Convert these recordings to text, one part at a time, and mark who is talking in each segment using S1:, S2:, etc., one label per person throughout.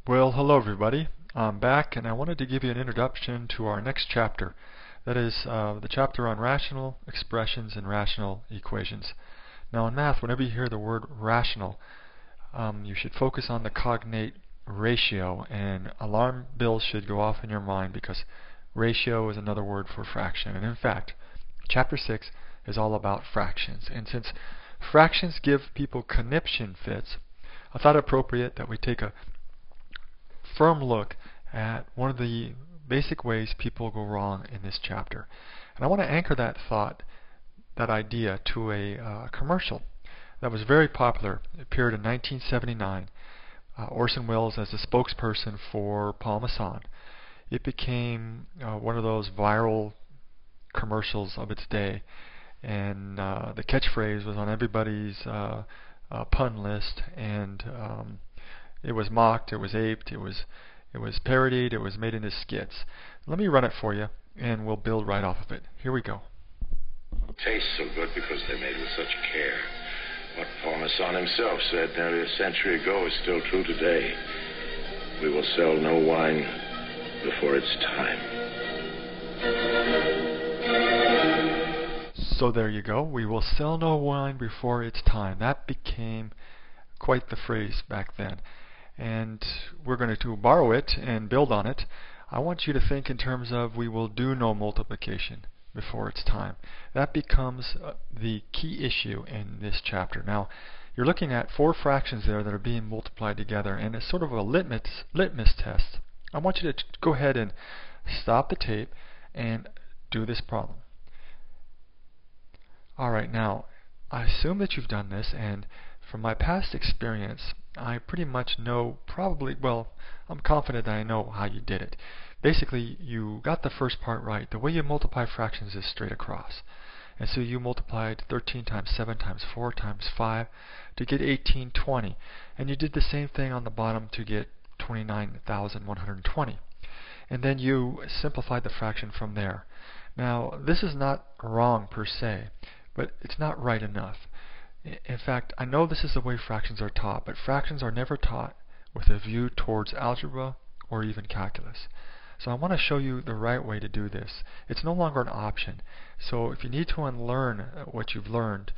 S1: Well, hello everybody. I'm back and I wanted to give you an introduction to our next chapter. That is the chapter on rational expressions and rational equations. Now in math, whenever you hear the word rational, you should focus on the cognate ratio, and alarm bells should go off in your mind because ratio is another word for fraction. And in fact, chapter 6 is all about fractions. And since fractions give people conniption fits, I thought it appropriate that we take a firm look at one of the basic ways people go wrong in this chapter. And I want to anchor that thought, that idea, to a commercial that was very popular. It appeared in 1979. Orsen Welles as the spokesperson for Parmesan. It became one of those viral commercials of its day, and the catchphrase was on everybody's pun list, and it was mocked, it was aped, it was parodied, it was made into skits. Let me run it for you, and we'll build right off of it. Here we go.
S2: Tastes so good because they're made with such care. What Parmesan himself said nearly a century ago is still true today. We will sell no wine before it's time.
S1: So there you go. We will sell no wine before it's time. That became quite the phrase back then. And we're going to borrow it and build on it. I want you to think in terms of we will do no multiplication before it's time. That becomes the key issue in this chapter. Now, you're looking at 4 fractions there that are being multiplied together, and it's sort of a litmus test. I want you to go ahead and stop the tape and do this problem. Alright, now, I assume that you've done this, and from my past experience, I pretty much know I'm confident that I know how you did it. Basically, you got the first part right. The way you multiply fractions is straight across. And so you multiplied 13 times 7 times 4 times 5 to get 1820. And you did the same thing on the bottom to get 29,120. And then you simplified the fraction from there. Now, this is not wrong per se, but it's not right enough. In fact, I know this is the way fractions are taught, but fractions are never taught with a view towards algebra or even calculus. So I want to show you the right way to do this. It's no longer an option. So if you need to unlearn what you've learned,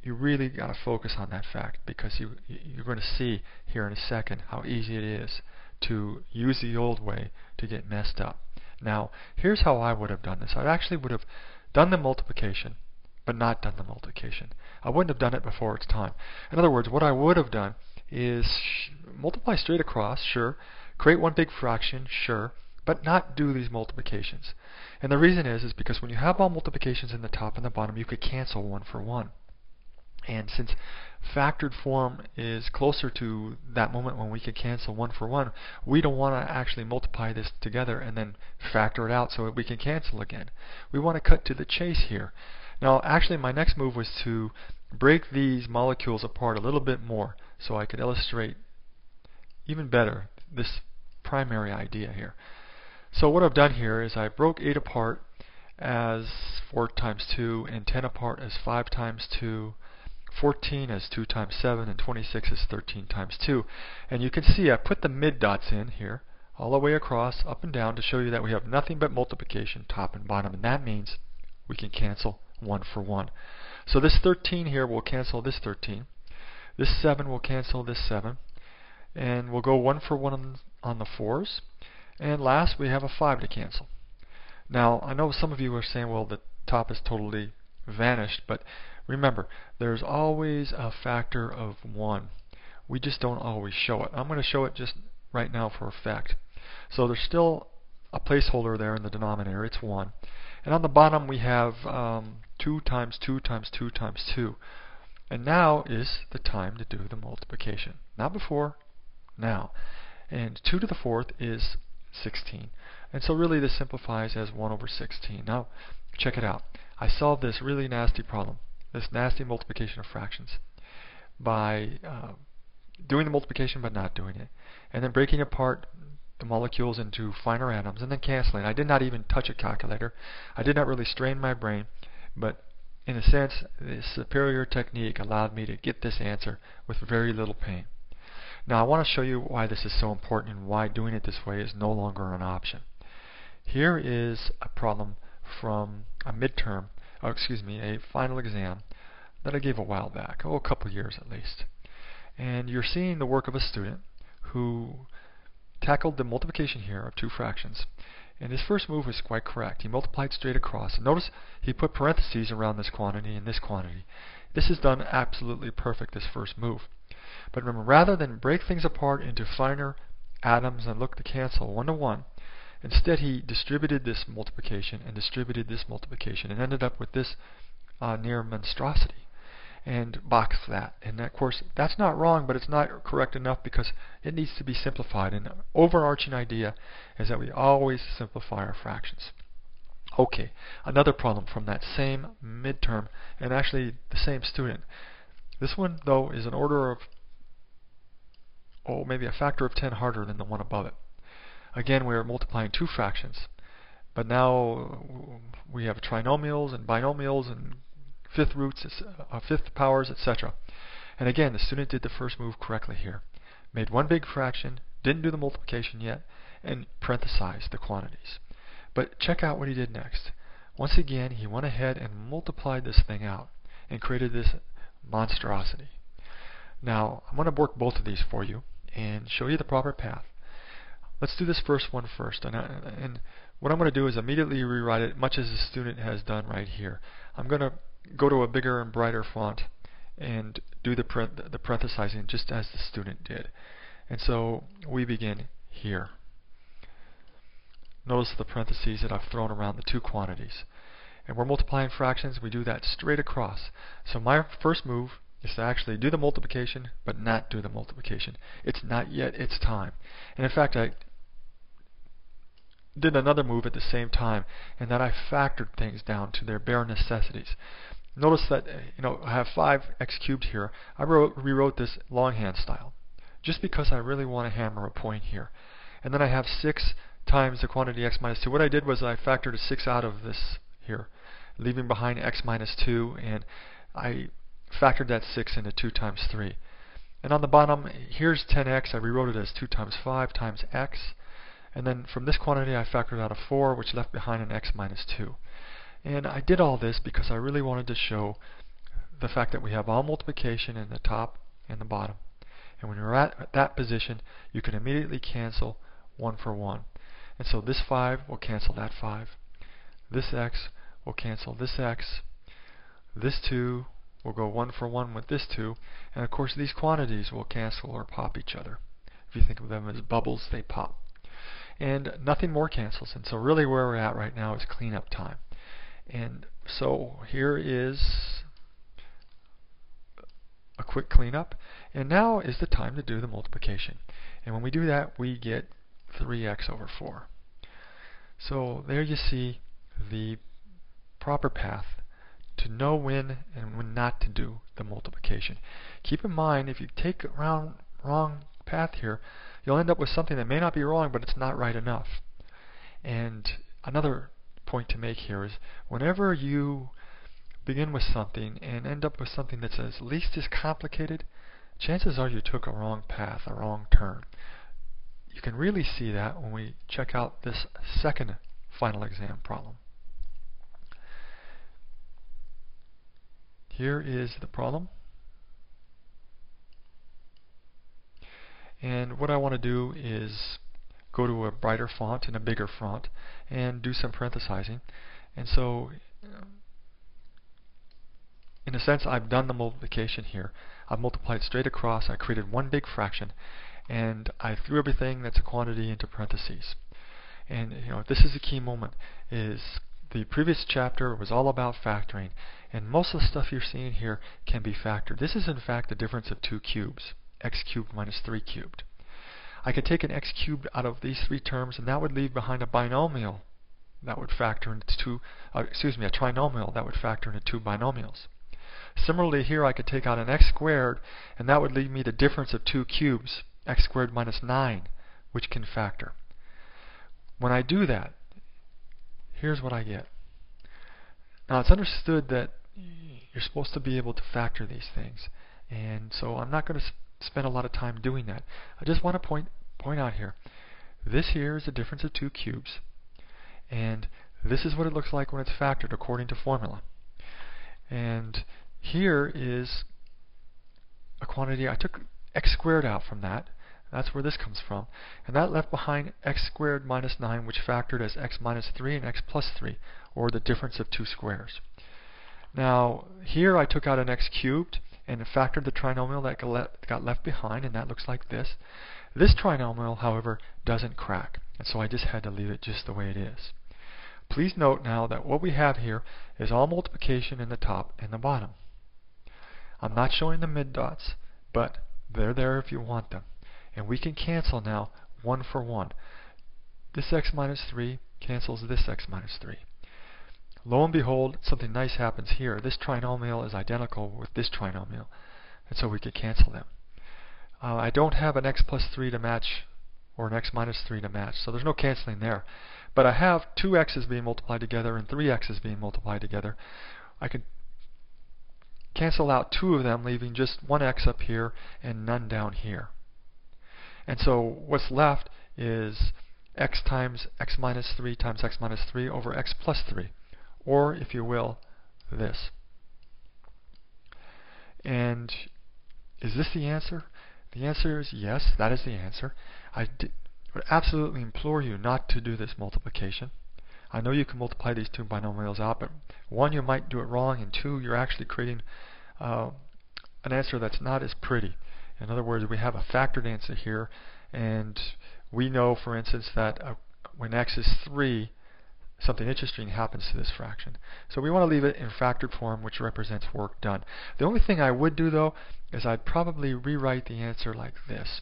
S1: you really got to focus on that fact, because you're going to see here in a second how easy it is to use the old way to get messed up. Now, here's how I would have done this. I actually would have done the multiplication, but not done the multiplication. I wouldn't have done it before its time. In other words, what I would have done is multiply straight across, sure, create one big fraction, sure, but not do these multiplications. And the reason is because when you have all multiplications in the top and the bottom, you could cancel one for one. And since factored form is closer to that moment when we can cancel one for one, we don't want to actually multiply this together and then factor it out so that we can cancel again. We want to cut to the chase here. Now, actually, my next move was to break these molecules apart a little bit more so I could illustrate even better this primary idea here. So what I've done here is I broke 8 apart as 4 times 2, and 10 apart as 5 times 2, 14 as 2 times 7, and 26 as 13 times 2. And you can see I put the mid dots in here all the way across, up and down, to show you that we have nothing but multiplication, top and bottom, and that means we can cancel one for one. So this 13 here will cancel this 13. This 7 will cancel this 7. And we'll go one for one on the 4s. And last, we have a 5 to cancel. Now, I know some of you are saying, well, the top is totally vanished, but remember, there's always a factor of 1. We just don't always show it. I'm going to show it just right now for effect. So there's still a placeholder there in the denominator. It's 1. And on the bottom, we have 2 times 2 times 2 times 2. And now is the time to do the multiplication. Not before, now. And 2 to the 4th is 16. And so really this simplifies as 1 over 16. Now, check it out. I solved this really nasty problem, this nasty multiplication of fractions, by doing the multiplication but not doing it, and then breaking apart the molecules into finer atoms and then canceling. I did not even touch a calculator. I did not really strain my brain, but in a sense, this superior technique allowed me to get this answer with very little pain. Now I want to show you why this is so important and why doing it this way is no longer an option. Here is a problem from a midterm, a final exam that I gave a while back, a couple years at least. And you're seeing the work of a student who tackled the multiplication here of two fractions. And his first move was quite correct. He multiplied straight across. And notice he put parentheses around this quantity and this quantity. This is done absolutely perfect, this first move. But remember, rather than break things apart into finer atoms and look to cancel one to one, instead he distributed this multiplication and distributed this multiplication and ended up with this near monstrosity and boxed that. And of course, that's not wrong, but it's not correct enough because it needs to be simplified. And the overarching idea is that we always simplify our fractions. Okay, another problem from that same midterm, and actually the same student. This one, though, is an order of, maybe a factor of 10 harder than the one above it. Again, we're multiplying two fractions, but now we have trinomials and binomials and fifth roots, fifth powers, etc. And again, the student did the first move correctly here. Made one big fraction, didn't do the multiplication yet, and parenthesized the quantities. But check out what he did next. Once again, he went ahead and multiplied this thing out and created this monstrosity. Now, I'm going to work both of these for you and show you the proper path. Let's do this first one first. And what I'm going to do is immediately rewrite it, much as the student has done right here. I'm going to go to a bigger and brighter font and do the parenthesizing just as the student did. And so we begin here. Notice the parentheses that I've thrown around the two quantities. And we're multiplying fractions. We do that straight across. So my first move is to actually do the multiplication, but not do the multiplication. It's not yet its time. And in fact, I did another move at the same time, and that I factored things down to their bare necessities. Notice that I have 5x cubed here. I rewrote this longhand style, just because I really want to hammer a point here. And then I have 6 times the quantity x minus 2. What I did was I factored a 6 out of this here, leaving behind x minus 2, and I factored that 6 into 2 times 3. And on the bottom, here's 10x. I rewrote it as 2 times 5 times x. And then from this quantity, I factored out a 4, which left behind an x minus 2. And I did all this because I really wanted to show the fact that we have all multiplication in the top and the bottom. And when you're at that position, you can immediately cancel 1 for 1. And so this 5 will cancel that 5. This x will cancel this x. This 2 will go 1 for 1 with this 2. And of course, these quantities will cancel or pop each other. If you think of them as bubbles, they pop. And nothing more cancels. And so really where we're at right now is cleanup time. And so here is a quick cleanup. And now is the time to do the multiplication. And when we do that, we get 3x over 4. So there you see the proper path to know when and when not to do the multiplication. Keep in mind, if you take a wrong path here, you'll end up with something that may not be wrong, but it's not right enough. And another point to make here is whenever you begin with something and end up with something that's at least as complicated, chances are you took a wrong path, a wrong turn. You can really see that when we check out this second final exam problem. Here is the problem. And what I want to do is go to a brighter font and a bigger font and do some parenthesizing. And so, in a sense, I've done the multiplication here. I've multiplied straight across. I created one big fraction, and I threw everything that's a quantity into parentheses. And this is a key moment. Is the previous chapter was all about factoring, and most of the stuff you're seeing here can be factored. This is in fact the difference of 2 cubes, x cubed minus 3 cubed. I could take an x cubed out of these 3 terms, and that would leave behind a binomial that would factor into a trinomial that would factor into 2 binomials. Similarly here, I could take out an x squared, and that would leave me the difference of 2 cubes, x squared minus 9, which can factor. When I do that, here's what I get. Now it's understood that you're supposed to be able to factor these things, and so I'm not going to spend a lot of time doing that. I just want to point out here, this here is the difference of two cubes, and this is what it looks like when it's factored according to formula. And here is a quantity. I took x squared out from that. That's where this comes from. And that left behind x squared minus 9, which factored as x minus 3 and x plus 3, or the difference of two squares. Now, here I took out an x cubed and factored the trinomial that got left behind, and that looks like this. This trinomial, however, doesn't crack, and so I just had to leave it just the way it is. Please note now that what we have here is all multiplication in the top and the bottom. I'm not showing the mid dots, but they're there if you want them. And we can cancel now 1 for 1. This x minus 3 cancels this x minus 3. Lo and behold, something nice happens here. This trinomial is identical with this trinomial, and so we could cancel them. I don't have an x plus 3 to match, or an x minus 3 to match, so there's no canceling there. But I have two x's being multiplied together and three x's being multiplied together. I could cancel out two of them, leaving just one x up here and none down here. And so what's left is x times x minus 3 times x minus 3 over x plus 3. Or, if you will, this. And is this the answer? The answer is yes, that is the answer. I would absolutely implore you not to do this multiplication. I know you can multiply these two binomials out, but one, you might do it wrong, and two, you're actually creating an answer that's not as pretty. In other words, we have a factored answer here, and we know, for instance, that when x is 3, something interesting happens to this fraction. So we want to leave it in factored form, which represents work done. The only thing I would do, though, is I'd probably rewrite the answer like this.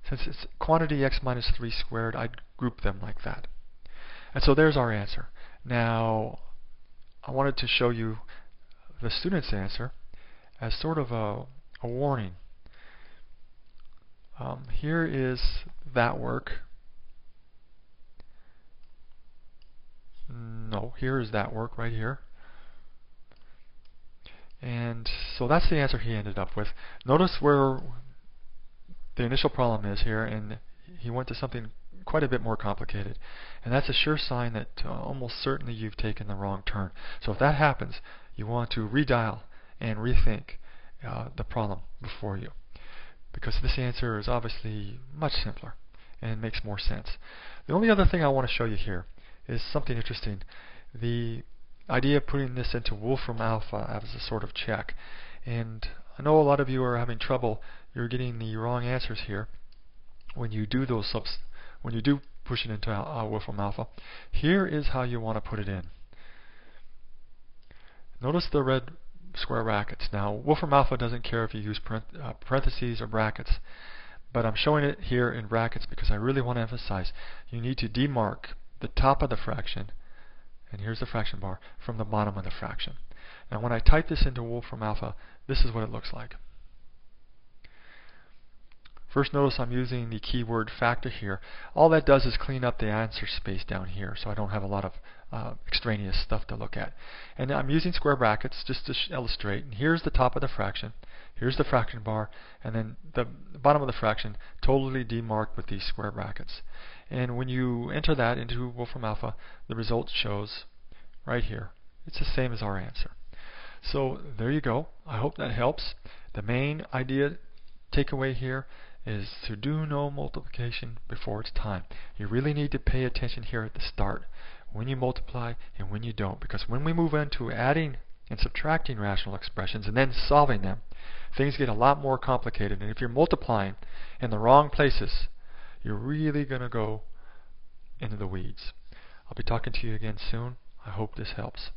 S1: Since it's quantity x minus 3 squared, I'd group them like that. And so there's our answer. Now, I wanted to show you the student's answer as sort of a warning. Here is that work. No, here is that work right here. And so that's the answer he ended up with. Notice where the initial problem is here, and he went to something quite a bit more complicated. And that's a sure sign that almost certainly you've taken the wrong turn. So if that happens, you want to redial and rethink the problem before you, because this answer is obviously much simpler and makes more sense. The only other thing I want to show you here is something interesting. The idea of putting this into Wolfram Alpha as a sort of check. And I know a lot of you are having trouble. You're getting the wrong answers here when you do those when you do push it into Wolfram Alpha. Here is how you want to put it in. Notice the red square brackets. Now, Wolfram Alpha doesn't care if you use parentheses or brackets, but I'm showing it here in brackets because I really want to emphasize you need to demark the top of the fraction, and here's the fraction bar, from the bottom of the fraction. Now when I type this into Wolfram Alpha, this is what it looks like. First, notice I'm using the keyword factor here. All that does is clean up the answer space down here, so I don't have a lot of extraneous stuff to look at. And I'm using square brackets just to illustrate. And here's the top of the fraction, here's the fraction bar, and then the bottom of the fraction totally demarked with these square brackets. And when you enter that into Wolfram Alpha, the result shows right here. It's the same as our answer. So there you go. I hope that helps. The main idea takeaway here is to do no multiplication before it's time. You really need to pay attention here at the start, when you multiply and when you don't, because when we move into adding and subtracting rational expressions and then solving them, things get a lot more complicated. And if you're multiplying in the wrong places, you're really going to go into the weeds. I'll be talking to you again soon. I hope this helps.